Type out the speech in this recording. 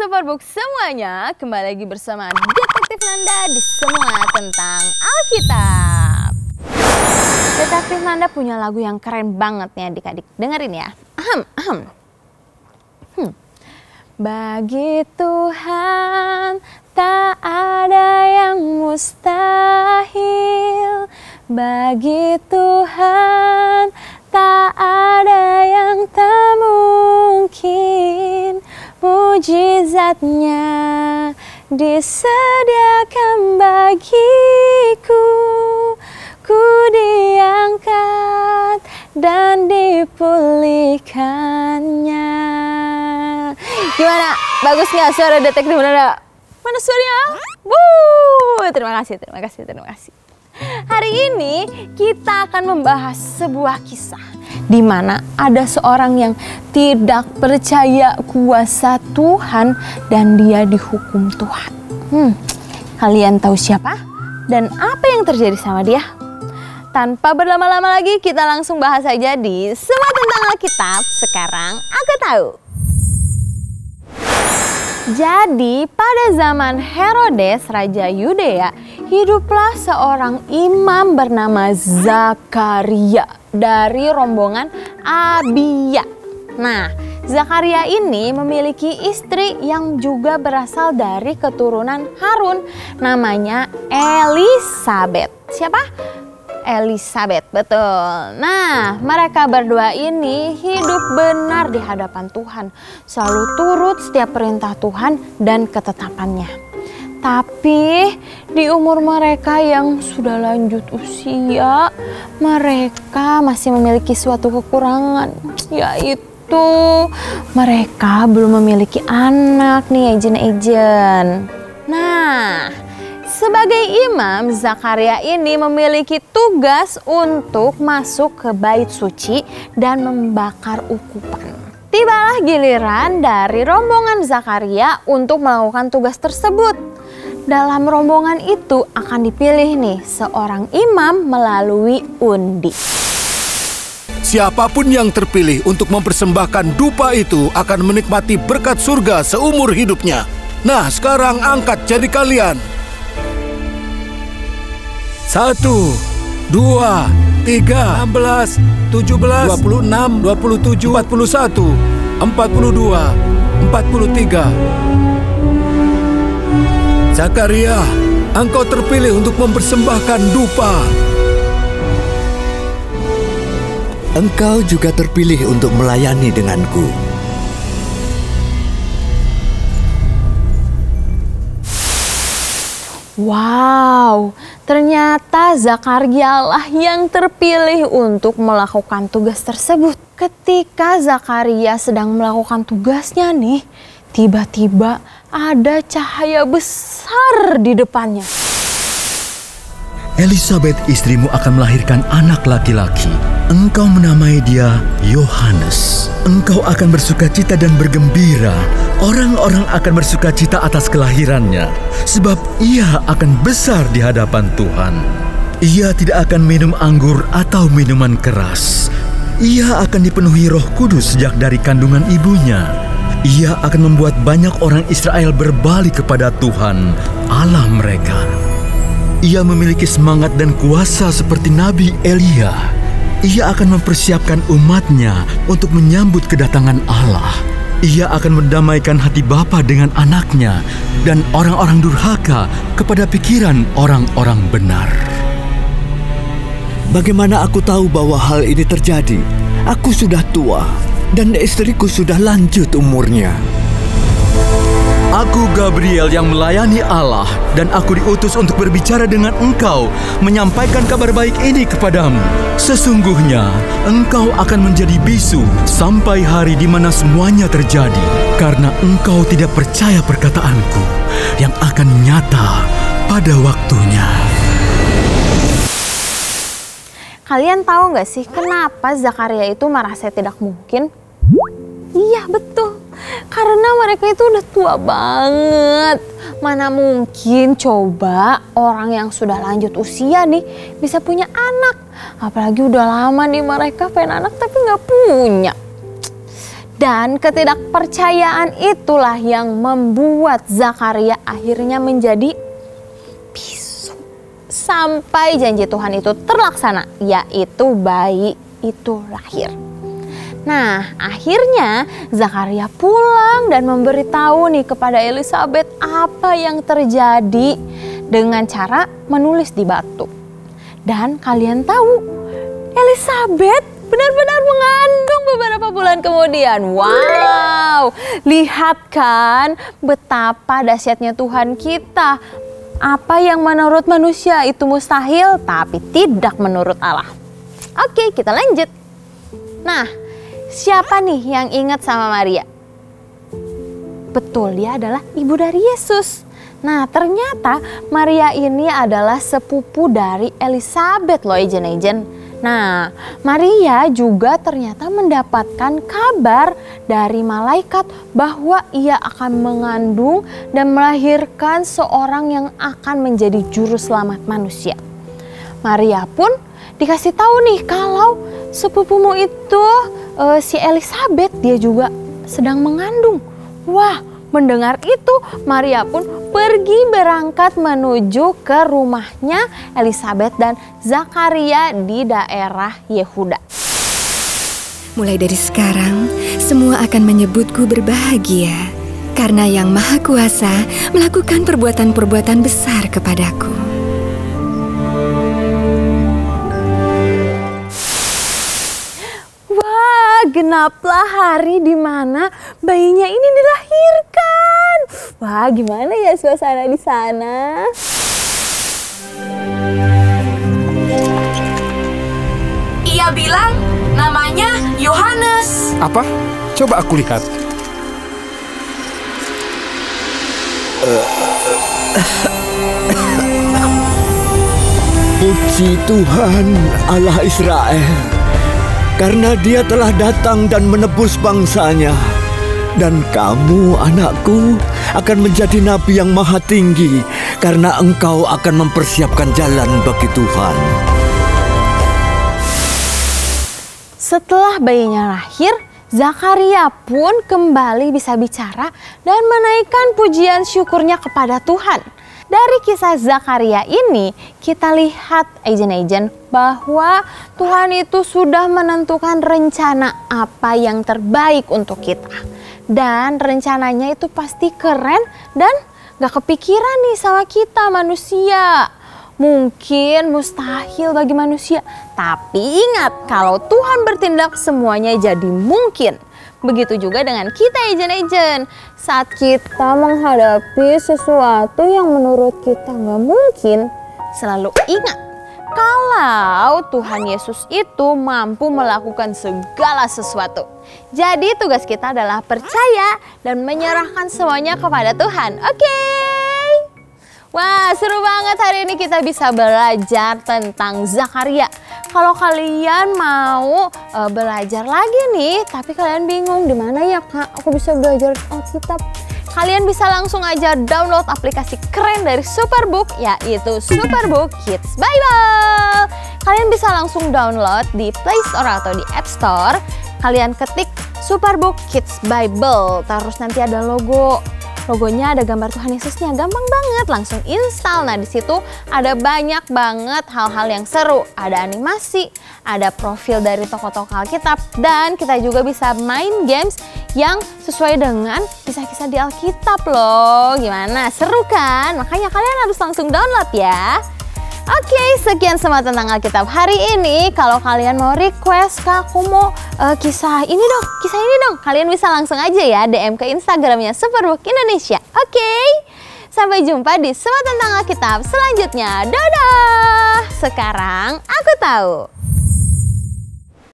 Superbook semuanya, kembali lagi bersama Detektif Nanda di Semua Tentang Alkitab. Detektif Nanda punya lagu yang keren banget nih adik-adik, dengerin ya. Bagi Tuhan tak ada yang mustahil, bagi Tuhan tak ada yang tak mungkin. Mujizatnya disediakan bagiku, ku diangkat dan dipulihkannya. Gimana? Bagus nggak suara Detektif Nanda? Mana suaranya? Terima kasih. Hari ini kita akan membahas sebuah kisah di mana ada seorang yang tidak percaya kuasa Tuhan dan dia dihukum Tuhan. Kalian tahu siapa dan apa yang terjadi sama dia? Tanpa berlama-lama lagi, kita langsung bahas saja di Semua Tentang Alkitab. Sekarang aku tahu. Jadi pada zaman Herodes, Raja Yudea, hiduplah seorang imam bernama Zakaria dari rombongan Abia. Nah, Zakaria ini memiliki istri yang juga berasal dari keturunan Harun, namanya Elisabet. Siapa? Elisabet, betul. Nah, mereka berdua ini hidup benar di hadapan Tuhan, selalu turut setiap perintah Tuhan dan ketetapannya. Tapi di umur mereka yang sudah lanjut usia, mereka masih memiliki suatu kekurangan, yaitu mereka belum memiliki anak nih, ejen-ejen. Nah, sebagai imam, Zakaria ini memiliki tugas untuk masuk ke bait suci dan membakar ukupan. Tibalah giliran dari rombongan Zakaria untuk melakukan tugas tersebut. Dalam rombongan itu akan dipilih nih seorang imam melalui undi. Siapapun yang terpilih untuk mempersembahkan dupa itu akan menikmati berkat surga seumur hidupnya. Nah, sekarang angkat jari kalian. 1, 2, 3, 16, 17, 26, 27, 41, 42, 43. Zakaria, engkau terpilih untuk mempersembahkan dupa. Engkau juga terpilih untuk melayani denganku. Wow, ternyata Zakaria lah yang terpilih untuk melakukan tugas tersebut. Ketika Zakaria sedang melakukan tugasnya nih, tiba-tiba ada cahaya besar di depannya. Elisabet istrimu akan melahirkan anak laki-laki. Engkau menamai dia Yohanes. Engkau akan bersukacita dan bergembira. Orang-orang akan bersukacita atas kelahirannya, sebab ia akan besar di hadapan Tuhan. Ia tidak akan minum anggur atau minuman keras. Ia akan dipenuhi Roh Kudus sejak dari kandungan ibunya. Ia akan membuat banyak orang Israel berbalik kepada Tuhan, Allah mereka. Ia memiliki semangat dan kuasa seperti Nabi Elia. Ia akan mempersiapkan umatnya untuk menyambut kedatangan Allah. Ia akan mendamaikan hati bapa dengan anaknya dan orang-orang durhaka kepada pikiran orang-orang benar. Bagaimana aku tahu bahwa hal ini terjadi? Aku sudah tua dan istriku sudah lanjut umurnya. Aku Gabriel yang melayani Allah dan aku diutus untuk berbicara dengan engkau, menyampaikan kabar baik ini kepadamu. Sesungguhnya engkau akan menjadi bisu sampai hari di mana semuanya terjadi, karena engkau tidak percaya perkataanku yang akan nyata pada waktunya. Kalian tahu nggak sih kenapa Zakaria itu merasa tidak mungkin? Iya betul, karena mereka itu udah tua banget. Mana mungkin coba orang yang sudah lanjut usia nih bisa punya anak. Apalagi udah lama nih mereka pengen anak tapi nggak punya. Dan ketidakpercayaan itulah yang membuat Zakaria akhirnya menjadi bisu. Sampai janji Tuhan itu terlaksana, yaitu bayi itu lahir. Nah, akhirnya Zakaria pulang dan memberitahu nih kepada Elisabet apa yang terjadi dengan cara menulis di batu. Dan kalian tahu, Elisabet benar-benar mengandung beberapa bulan kemudian. Wow, lihat kan betapa dahsyatnya Tuhan kita. Apa yang menurut manusia itu mustahil, tapi tidak menurut Allah. Oke, kita lanjut. Nah, siapa nih yang ingat sama Maria? Betul, dia adalah ibu dari Yesus. Nah, ternyata Maria ini adalah sepupu dari Elisabet loh, Ejen. Nah, Maria juga ternyata mendapatkan kabar dari malaikat bahwa ia akan mengandung dan melahirkan seorang yang akan menjadi juru selamat manusia. Maria pun dikasih tahu nih kalau sepupumu itu si Elisabet, dia juga sedang mengandung. Wah, mendengar itu Maria pun pergi berangkat menuju ke rumahnya Elisabet dan Zakaria di daerah Yehuda. Mulai dari sekarang, semua akan menyebutku berbahagia karena Yang Maha Kuasa melakukan perbuatan-perbuatan besar kepadaku. Genaplah hari di mana bayinya ini dilahirkan. Wah, gimana ya suasana di sana? Ia bilang namanya Yohanes. Apa? Coba aku lihat. Puji Tuhan Allah Israel, karena Dia telah datang dan menebus bangsanya. Dan kamu, anakku, akan menjadi nabi yang maha tinggi, karena engkau akan mempersiapkan jalan bagi Tuhan. Setelah bayinya lahir, Zakaria pun kembali bisa bicara dan menaikkan pujian syukurnya kepada Tuhan. Dari kisah Zakaria ini kita lihat Ejen bahwa Tuhan itu sudah menentukan rencana apa yang terbaik untuk kita. Dan rencananya itu pasti keren dan gak kepikiran nih sama kita manusia. Mungkin mustahil bagi manusia, tapi ingat kalau Tuhan bertindak semuanya jadi mungkin. Begitu juga dengan kita Ejen. Saat kita menghadapi sesuatu yang menurut kita nggak mungkin, selalu ingat kalau Tuhan Yesus itu mampu melakukan segala sesuatu. Jadi tugas kita adalah percaya dan menyerahkan semuanya kepada Tuhan. Oke? Wah, seru banget hari ini kita bisa belajar tentang Zakaria. Kalau kalian mau belajar lagi nih, tapi kalian bingung di mana ya Kak, aku bisa belajar Alkitab. Kalian bisa langsung aja download aplikasi keren dari Superbook, yaitu Superbook Kids Bible. Kalian bisa langsung download di Play Store atau di App Store. Kalian ketik Superbook Kids Bible, terus nanti ada logonya, ada gambar Tuhan Yesusnya, gampang banget, langsung install. Nah, di situ ada banyak banget hal-hal yang seru, ada animasi, ada profil dari tokoh-tokoh Alkitab, dan kita juga bisa main games yang sesuai dengan kisah-kisah di Alkitab loh. Gimana? Seru kan? Makanya kalian harus langsung download ya. Oke, sekian semua tentang Alkitab hari ini. Kalau kalian mau request, Kak, aku mau kisah ini dong. Kalian bisa langsung aja ya DM ke Instagramnya Superbook Indonesia. Oke, sampai jumpa di semua tentang Alkitab selanjutnya. Dadah! Sekarang aku tahu.